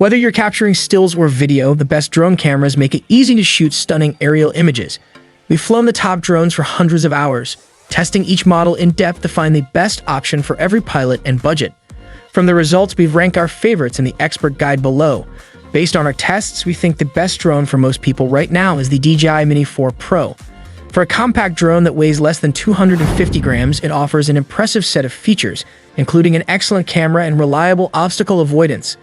Whether you're capturing stills or video, the best drone cameras make it easy to shoot stunning aerial images. We've flown the top drones for hundreds of hours, testing each model in depth to find the best option for every pilot and budget. From the results, we've ranked our favorites in the expert guide below. Based on our tests, we think the best drone for most people right now is the DJI Mini 4 Pro. For a compact drone that weighs less than 250 grams, it offers an impressive set of features, including an excellent camera and reliable obstacle avoidance.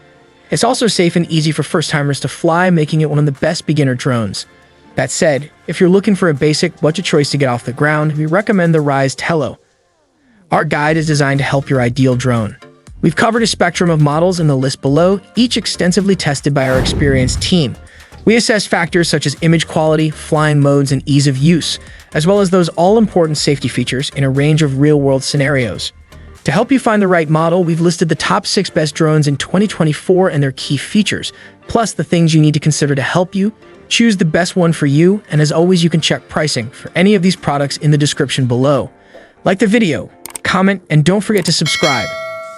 It's also safe and easy for first-timers to fly, making it one of the best beginner drones. That said, if you're looking for a basic budget choice to get off the ground, we recommend the Rise Tello. Our guide is designed to help your ideal drone. We've covered a spectrum of models in the list below, each extensively tested by our experienced team. We assess factors such as image quality, flying modes, and ease of use, as well as those all-important safety features in a range of real-world scenarios. To help you find the right model, we've listed the top 6 best drones in 2024 and their key features, plus the things you need to consider to help you choose the best one for you, and as always, you can check pricing for any of these products in the description below. Like the video, comment, and don't forget to subscribe.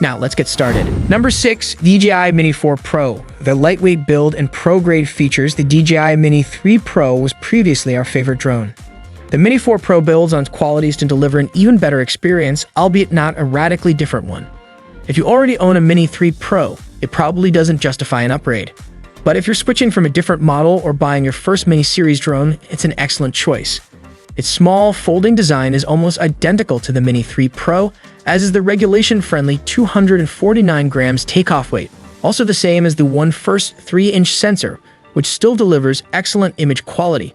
Now, let's get started. Number 6, DJI Mini 4 Pro. The lightweight build and pro-grade features, the DJI Mini 3 Pro was previously our favorite drone. The Mini 4 Pro builds on qualities to deliver an even better experience, albeit not a radically different one. If you already own a Mini 3 Pro, it probably doesn't justify an upgrade. But if you're switching from a different model or buying your first Mini series drone, it's an excellent choice. Its small, folding design is almost identical to the Mini 3 Pro, as is the regulation-friendly 249 grams takeoff weight, also the same as the first 3-inch sensor, which still delivers excellent image quality.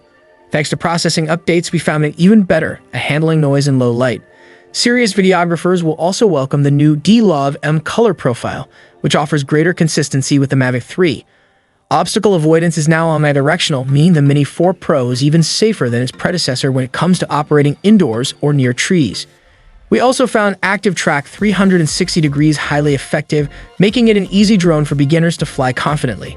Thanks to processing updates, we found it even better at handling noise in low light. Serious videographers will also welcome the new D-Love M color profile, which offers greater consistency with the Mavic 3. Obstacle avoidance is now omnidirectional, meaning the Mini 4 Pro is even safer than its predecessor when it comes to operating indoors or near trees. We also found Active Track 360 degrees highly effective, making it an easy drone for beginners to fly confidently.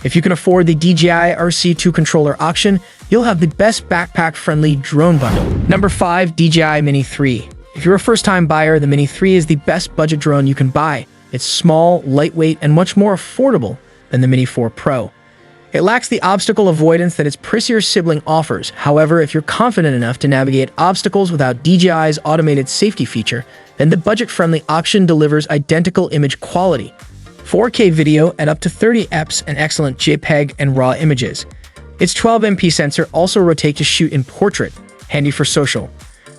If you can afford the DJI RC2 controller option, you'll have the best backpack-friendly drone bundle. Number 5, DJI Mini 3. If you're a first-time buyer, the Mini 3 is the best budget drone you can buy. It's small, lightweight, and much more affordable than the Mini 4 Pro. It lacks the obstacle avoidance that its pricier sibling offers. However, if you're confident enough to navigate obstacles without DJI's automated safety feature, then the budget-friendly option delivers identical image quality, 4K video at up to 30 fps, and excellent JPEG and RAW images. Its 12MP sensor also rotates to shoot in portrait, handy for social.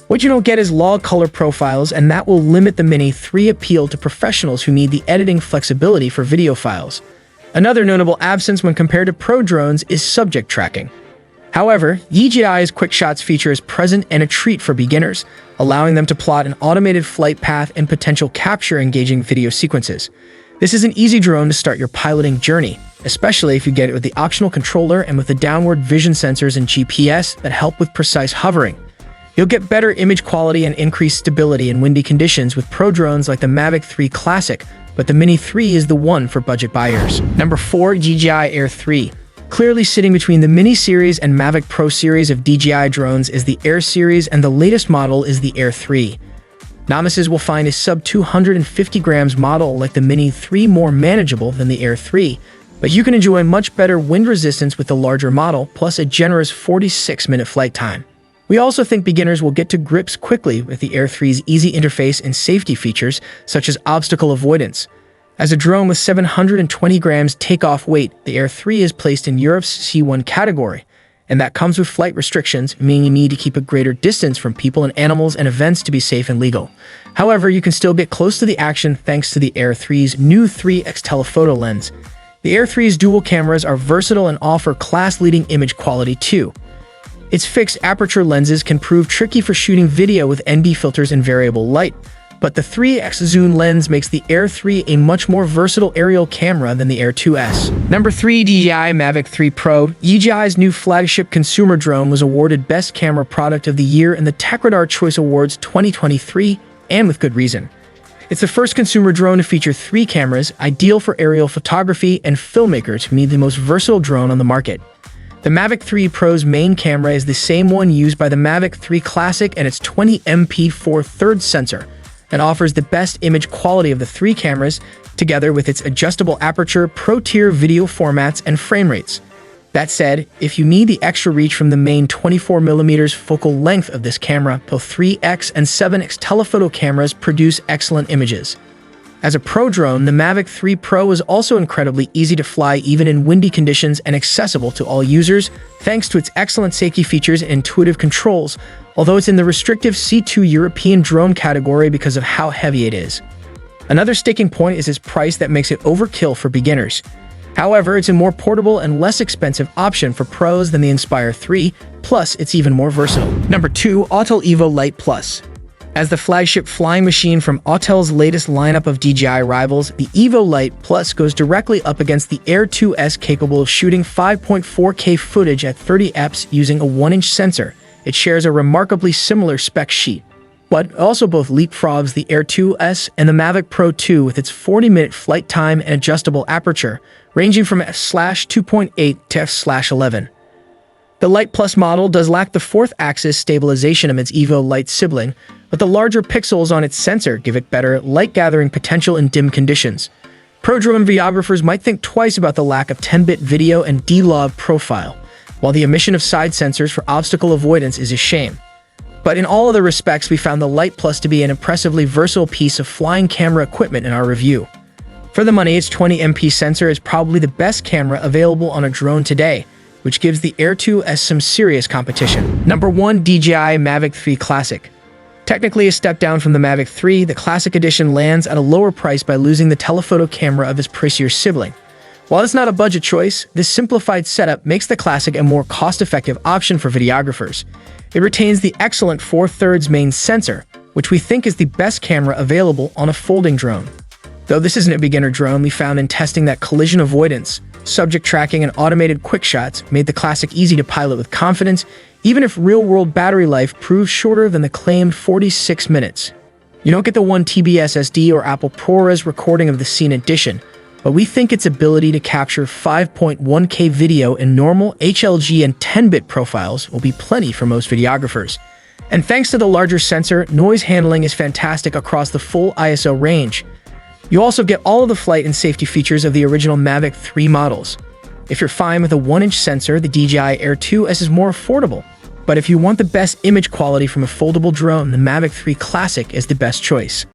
What you don't get is log color profiles, and that will limit the Mini 3 appeal to professionals who need the editing flexibility for video files. Another notable absence when compared to Pro drones is subject tracking. However, DJI's Quick Shots feature is present and a treat for beginners, allowing them to plot an automated flight path and potential capture engaging video sequences. This is an easy drone to start your piloting journey, especially if you get it with the optional controller and with the downward vision sensors and GPS that help with precise hovering. You'll get better image quality and increased stability in windy conditions with Pro drones like the Mavic 3 Classic, but the Mini 3 is the one for budget buyers. Number 4, DJI Air 3. Clearly sitting between the Mini series and Mavic Pro series of DJI drones is the Air series, and the latest model is the Air 3. Novices will find a sub-250 grams model like the Mini 3 more manageable than the Air 3, but you can enjoy much better wind resistance with the larger model, plus a generous 46-minute flight time. We also think beginners will get to grips quickly with the Air 3's easy interface and safety features, such as obstacle avoidance. As a drone with 720 grams takeoff weight, the Air 3 is placed in Europe's C1 category, and that comes with flight restrictions, meaning you need to keep a greater distance from people and animals and events to be safe and legal. However, you can still get close to the action thanks to the Air 3's new 3x telephoto lens. The Air 3's dual cameras are versatile and offer class-leading image quality too. Its fixed aperture lenses can prove tricky for shooting video with ND filters and variable light, but the 3x zoom lens makes the Air 3 a much more versatile aerial camera than the Air 2S. Number 3, DJI Mavic 3 Pro. DJI's new flagship consumer drone was awarded Best Camera Product of the Year in the TechRadar Choice Awards 2023, and with good reason. It's the first consumer drone to feature 3 cameras, ideal for aerial photography and filmmakers who need the most versatile drone on the market. The Mavic 3 Pro's main camera is the same one used by the Mavic 3 Classic and its 20MP 4/3 sensor, and offers the best image quality of the 3 cameras, together with its adjustable aperture, pro-tier video formats, and frame rates. That said, if you need the extra reach from the main 24mm focal length of this camera, both 3x and 7x telephoto cameras produce excellent images. As a pro drone, the Mavic 3 Pro is also incredibly easy to fly even in windy conditions and accessible to all users, thanks to its excellent safety features and intuitive controls, although it's in the restrictive C2 European drone category because of how heavy it is. Another sticking point is its price that makes it overkill for beginners. However, it's a more portable and less expensive option for pros than the Inspire 3, plus it's even more versatile. Number 2. Autel Evo Lite Plus. As the flagship flying machine from Autel's latest lineup of DJI rivals, the Evo Lite Plus goes directly up against the Air 2S, capable of shooting 5.4K footage at 30 fps using a 1-inch sensor. It shares a remarkably similar spec sheet, but also both leapfrogs the Air 2S and the Mavic Pro 2 with its 40-minute flight time and adjustable aperture, ranging from f/2.8 to f/11. The Lite Plus model does lack the fourth-axis stabilization of its Evo Lite sibling, but the larger pixels on its sensor give it better light-gathering potential in dim conditions. Pro drone videographers might think twice about the lack of 10-bit video and D-Log profile, while the omission of side sensors for obstacle avoidance is a shame. But in all other respects, we found the Lite Plus to be an impressively versatile piece of flying camera equipment in our review. For the money, its 20MP sensor is probably the best camera available on a drone today, which gives the Air 2S some serious competition. Number 1. DJI Mavic 3 Classic. Technically a step down from the Mavic 3, the Classic Edition lands at a lower price by losing the telephoto camera of its pricier sibling. While it's not a budget choice, this simplified setup makes the Classic a more cost-effective option for videographers. It retains the excellent 4/3 main sensor, which we think is the best camera available on a folding drone. Though this isn't a beginner drone, we found in testing that collision avoidance, subject tracking, and automated quick shots made the Classic easy to pilot with confidence, even if real-world battery life proves shorter than the claimed 46 minutes. You don't get the 1TB SSD or Apple ProRes recording of the scene edition, but we think its ability to capture 5.1K video in normal HLG and 10-bit profiles will be plenty for most videographers. And thanks to the larger sensor, noise handling is fantastic across the full ISO range. You also get all of the flight and safety features of the original Mavic 3 models. If you're fine with a 1-inch sensor, the DJI Air 2S is more affordable. But if you want the best image quality from a foldable drone, the Mavic 3 Classic is the best choice.